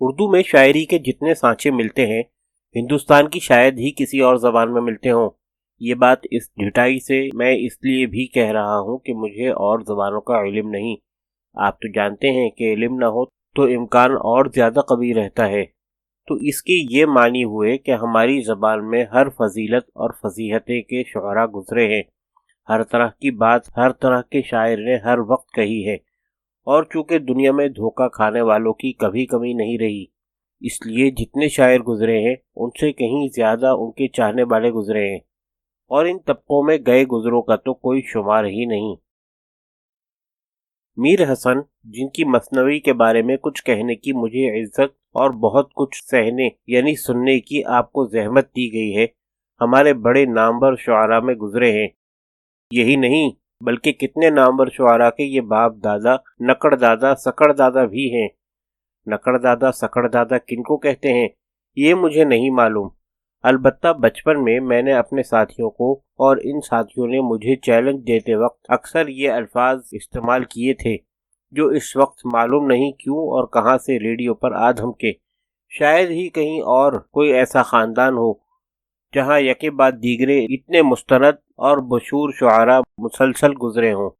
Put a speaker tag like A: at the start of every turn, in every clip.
A: اردو میں شاعری کے جتنے سانچے ملتے ہیں ہندوستان کی شاید ہی کسی اور زبان میں ملتے ہوں۔ یہ بات اس ڈھٹائی سے میں اس لیے بھی کہہ رہا ہوں کہ مجھے اور زبانوں کا علم نہیں۔ آپ تو جانتے ہیں کہ علم نہ ہو تو امکان اور زیادہ قوی رہتا ہے۔ تو اس کے یہ معنی ہوئے کہ ہماری زبان میں ہر فضیلت اور فصیحت کے شعراء گزرے ہیں، ہر طرح کی بات ہر طرح کے شاعر نے ہر وقت کہی ہے، اور چونکہ دنیا میں دھوکہ کھانے والوں کی کبھی کمی نہیں رہی، اس لیے جتنے شاعر گزرے ہیں ان سے کہیں زیادہ ان کے چاہنے والے گزرے ہیں، اور ان طبقوں میں گئے گزروں کا تو کوئی شمار ہی نہیں۔ میر حسن، جن کی مثنوی کے بارے میں کچھ کہنے کی مجھے عزت اور بہت کچھ سہنے یعنی سننے کی آپ کو زحمت دی گئی ہے، ہمارے بڑے نامور شعراء میں گزرے ہیں۔ یہی نہیں بلکہ کتنے نامور شعراء کے یہ باپ دادا، نکڑ دادا، سکڑ دادا بھی ہیں۔ نکڑ دادا سکڑ دادا کن کو کہتے ہیں یہ مجھے نہیں معلوم، البتہ بچپن میں نے اپنے ساتھیوں کو اور ان ساتھیوں نے مجھے چیلنج دیتے وقت اکثر یہ الفاظ استعمال کیے تھے جو اس وقت معلوم نہیں کیوں اور کہاں سے ریڈیو پر آ دھمکے۔ شاید ہی کہیں اور کوئی ایسا خاندان ہو جہاں یکے بعد دیگرے اتنے مستند اور مشہور شعراء مسلسل گزرے ہوں۔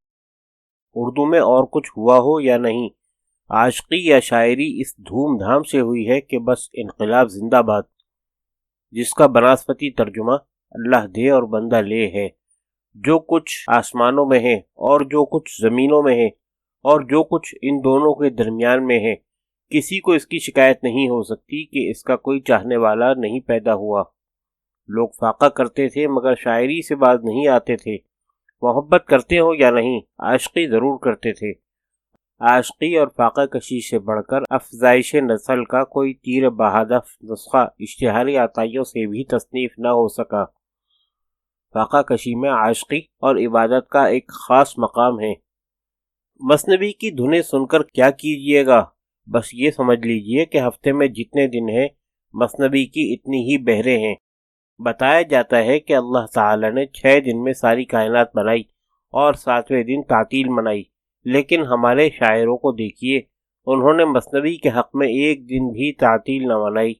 A: اردو میں اور کچھ ہوا ہو یا نہیں، عاشقی یا شاعری اس دھوم دھام سے ہوئی ہے کہ بس انقلاب زندہ باد، جس کا بناسپتی ترجمہ اللہ دے اور بندہ لے ہے۔ جو کچھ آسمانوں میں ہے اور جو کچھ زمینوں میں ہے اور جو کچھ ان دونوں کے درمیان میں ہے، کسی کو اس کی شکایت نہیں ہو سکتی کہ اس کا کوئی چاہنے والا نہیں پیدا ہوا۔ لوگ فاقہ کرتے تھے مگر شاعری سے باز نہیں آتے تھے۔ محبت کرتے ہو یا نہیں، عاشقی ضرور کرتے تھے۔ عاشقی اور فاقہ کشی سے بڑھ کر افزائش نسل کا کوئی تیر بہادف نسخہ اشتہاری عطائیوں سے بھی تصنیف نہ ہو سکا۔ فاقہ کشی میں عاشقی اور عبادت کا ایک خاص مقام ہے۔ مثنوی کی دھنیں سن کر کیا کیجئے گا، بس یہ سمجھ لیجئے کہ ہفتے میں جتنے دن ہیں مثنوی کی اتنی ہی بہریں ہیں۔ بتایا جاتا ہے کہ اللہ تعالی نے 6 دن میں ساری کائنات بنائی اور 7ویں دن تعطیل منائی، لیکن ہمارے شاعروں کو دیکھیے، انہوں نے مثنوی کے حق میں ایک دن بھی تعطیل نہ منائی۔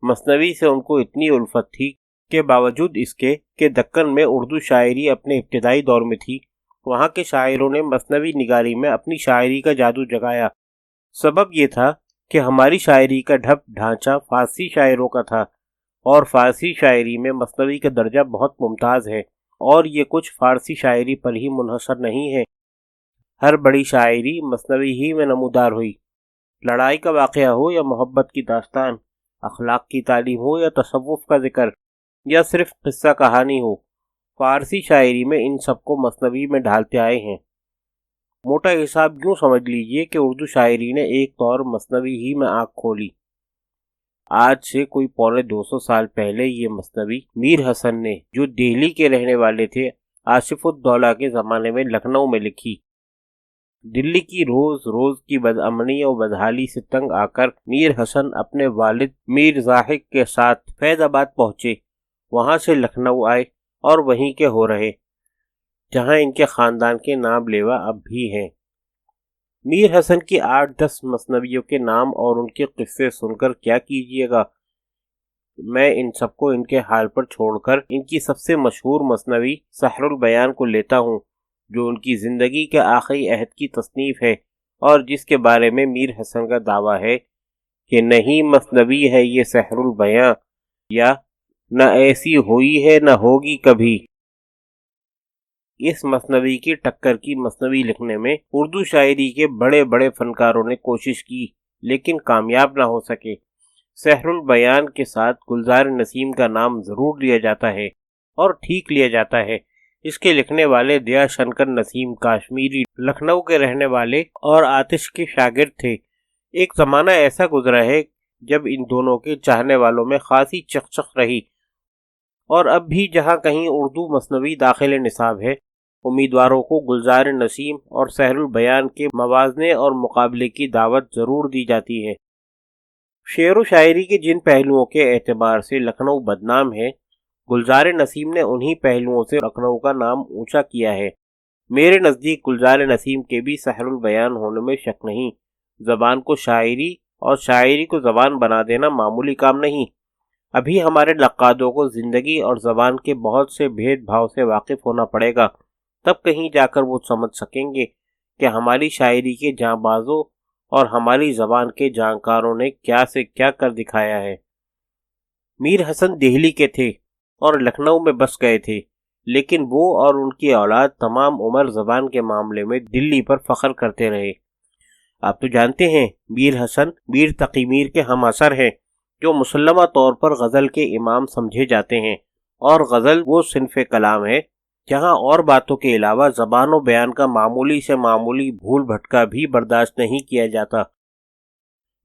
A: مثنوی سے ان کو اتنی الفت تھی کہ باوجود اس کے کہ دکن میں اردو شاعری اپنے ابتدائی دور میں تھی، وہاں کے شاعروں نے مثنوی نگاری میں اپنی شاعری کا جادو جگایا۔ سبب یہ تھا کہ ہماری شاعری کا ڈھانچہ فارسی شاعروں کا تھا، اور فارسی شاعری میں مثنوی کا درجہ بہت ممتاز ہے، اور یہ کچھ فارسی شاعری پر ہی منحصر نہیں ہے۔ ہر بڑی شاعری مثنوی ہی میں نمودار ہوئی، لڑائی کا واقعہ ہو یا محبت کی داستان، اخلاق کی تعلیم ہو یا تصوف کا ذکر، یا صرف قصہ کہانی ہو، فارسی شاعری میں ان سب کو مثنوی میں ڈھالتے آئے ہیں۔ موٹا حساب یوں سمجھ لیجئے کہ اردو شاعری نے ایک طور مثنوی ہی میں آنکھ کھولی۔ آج سے کوئی 250 سال پہلے یہ مثنوی میر حسن نے، جو دہلی کے رہنے والے تھے، آصف الدولہ کے زمانے میں لکھنؤ میں لکھی۔ دلی کی روز روز کی بدامنی اور بدحالی سے تنگ آ کر میر حسن اپنے والد میر زاہد کے ساتھ فیض آباد پہنچے، وہاں سے لکھنؤ آئے اور وہیں کے ہو رہے، جہاں ان کے خاندان کے نام لیوا اب بھی ہیں۔ میر حسن کی 8-10 مثنویوں کے نام اور ان کے قصے سن کر کیا کیجئے گا، میں ان سب کو ان کے حال پر چھوڑ کر ان کی سب سے مشہور مثنوی سحر البیان کو لیتا ہوں، جو ان کی زندگی کے آخری عہد کی تصنیف ہے، اور جس کے بارے میں میر حسن کا دعویٰ ہے کہ نہیں مثنوی ہے یہ سحر البیاں، یا نہ ایسی ہوئی ہے نہ ہوگی کبھی۔ اس مثنوی کی ٹکر کی مثنوی لکھنے میں اردو شاعری کے بڑے بڑے فنکاروں نے کوشش کی، لیکن کامیاب نہ ہو سکے۔ سحر البیان کے ساتھ گلزار نسیم کا نام ضرور لیا جاتا ہے، اور ٹھیک لیا جاتا ہے۔ اس کے لکھنے والے دیا شنکر نسیم کاشمیری لکھنؤ کے رہنے والے اور آتش کے شاگرد تھے۔ ایک زمانہ ایسا گزرا ہے جب ان دونوں کے چاہنے والوں میں خاصی چکچک رہی، اور اب بھی جہاں کہیں اردو مثنوی داخل نصاب ہے، امیدواروں کو گلزار نسیم اور سحر البیان کے موازنے اور مقابلے کی دعوت ضرور دی جاتی ہے۔ شعر و شاعری کے جن پہلوؤں کے اعتبار سے لکھنؤ بدنام ہے، گلزار نسیم نے انہی پہلوؤں سے لکھنؤ کا نام اونچا کیا ہے۔ میرے نزدیک گلزار نسیم کے بھی سحر البیان ہونے میں شک نہیں۔ زبان کو شاعری اور شاعری کو زبان بنا دینا معمولی کام نہیں۔ ابھی ہمارے نقادوں کو زندگی اور زبان کے بہت سے بھید بھاؤ سے واقف ہونا پڑے گا، تب کہیں جا کر وہ سمجھ سکیں گے کہ ہماری شاعری کے جاں بازوں اور ہماری زبان کے جانکاروں نے کیا سے کیا کر دکھایا ہے۔ میر حسن دہلی کے تھے اور لکھنؤ میں بس گئے تھے، لیکن وہ اور ان کی اولاد تمام عمر زبان کے معاملے میں دلی پر فخر کرتے رہے۔ آپ تو جانتے ہیں میر حسن میر تقی میر کے ہم اثر ہیں، جو مسلمہ طور پر غزل کے امام سمجھے جاتے ہیں، اور غزل وہ صنف کلام ہے جہاں اور باتوں کے علاوہ زبان و بیان کا معمولی سے معمولی بھول بھٹکا بھی برداشت نہیں کیا جاتا۔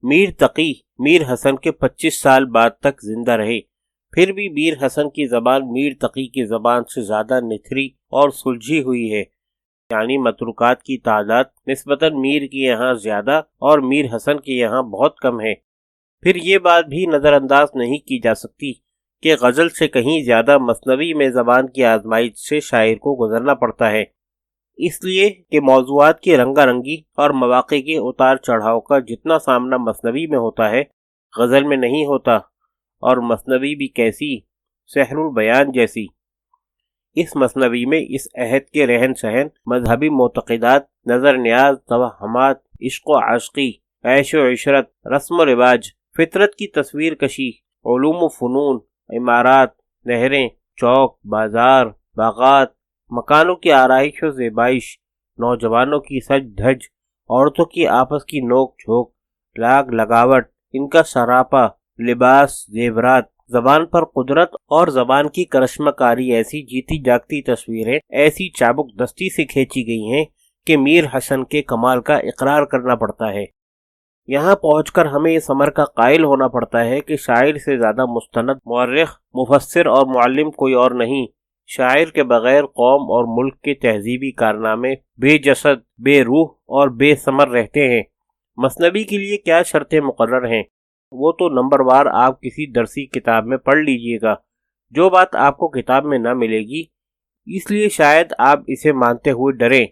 A: میر تقی میر حسن کے 25 سال بعد تک زندہ رہے، پھر بھی میر حسن کی زبان میر تقی کی زبان سے زیادہ نتھری اور سلجھی ہوئی ہے، یعنی متروکات کی تعداد نسبتاً میر کی یہاں زیادہ اور میر حسن کی یہاں بہت کم ہے۔ پھر یہ بات بھی نظر انداز نہیں کی جا سکتی کہ غزل سے کہیں زیادہ مثنوی میں زبان کی آزمائش سے شاعر کو گزرنا پڑتا ہے، اس لیے کہ موضوعات کی رنگا رنگی اور مواقع کے اتار چڑھاؤ کا جتنا سامنا مثنوی میں ہوتا ہے غزل میں نہیں ہوتا، اور مثنوی بھی کیسی، سحر البیان جیسی۔ اس مثنوی میں اس عہد کے رہن سہن، مذہبی معتقدات، نظر نیاز، توہمات، عشق و عاشقی، عیش و عشرت، رسم و رواج، فطرت کی تصویر کشی، علوم و فنون، عمارات، نہریں، چوک، بازار، باغات، مکانوں کی آرائش و زیبائش، نوجوانوں کی سج دھج، عورتوں کی آپس کی نوک جھوک، لاگ لگاوٹ، ان کا سراپا، لباس، زیورات، زبان پر قدرت اور زبان کی کرشمہ کاری، ایسی جیتی جاگتی تصویریں ایسی چابک دستی سے کھینچی گئی ہیں کہ میر حسن کے کمال کا اقرار کرنا پڑتا ہے۔ یہاں پہنچ کر ہمیں اس امر کا قائل ہونا پڑتا ہے کہ شاعر سے زیادہ مستند، مورخ، مفسر اور معلم کوئی اور نہیں۔ شاعر کے بغیر قوم اور ملک کے تہذیبی کارنامے بے جسد، بے روح اور بے ثمر رہتے ہیں۔ مثنوی کے لیے کیا شرطیں مقرر ہیں وہ تو نمبر وار آپ کسی درسی کتاب میں پڑھ لیجئے گا۔ جو بات آپ کو کتاب میں نہ ملے گی، اس لیے شاید آپ اسے مانتے ہوئے ڈریں،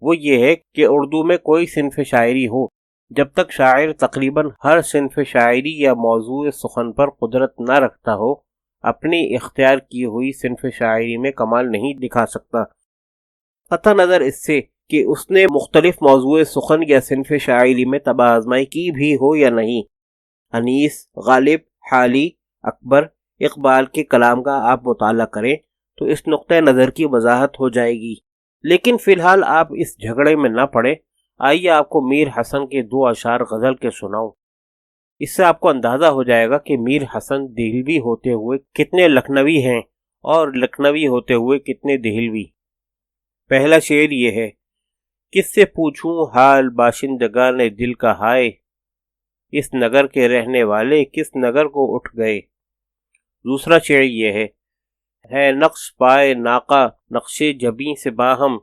A: وہ یہ ہے کہ اردو میں کوئی صنف شاعری ہو۔ جب تک شاعر تقریباً ہر صنف شاعری یا موضوع سخن پر قدرت نہ رکھتا ہو، اپنی اختیار کی ہوئی صنف شاعری میں کمال نہیں دکھا سکتا، قطع نظر اس سے کہ اس نے مختلف موضوع سخن یا صنف شاعری میں طبع آزمائی کی بھی ہو یا نہیں۔ انیس، غالب، حالی، اکبر، اقبال کے کلام کا آپ مطالعہ کریں تو اس نقطہ نظر کی وضاحت ہو جائے گی، لیکن فی الحال آپ اس جھگڑے میں نہ پڑیں۔ آئیے آپ کو میر حسن کے 2 اشعار غزل کے سناؤں، اس سے آپ کو اندازہ ہو جائے گا کہ میر حسن دہلوی ہوتے ہوئے کتنے لکھنوی ہیں اور لکھنوی ہوتے ہوئے کتنے دہلوی۔ پہلا شعر یہ ہے: کس سے پوچھوں حال باشندگان دل کا ہائے، اس نگر کے رہنے والے کس نگر کو اٹھ گئے۔ دوسرا شعر یہ ہے نقش پائے ناقہ نقش جبیں سے باہم،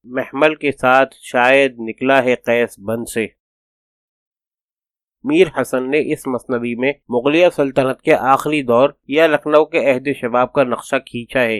A: محمل کے ساتھ شاید نکلا ہے قیس بند سے۔ میر حسن نے اس مثنوی میں مغلیہ سلطنت کے آخری دور یا لکھنؤ کے عہد شباب کا نقشہ کھینچا ہے۔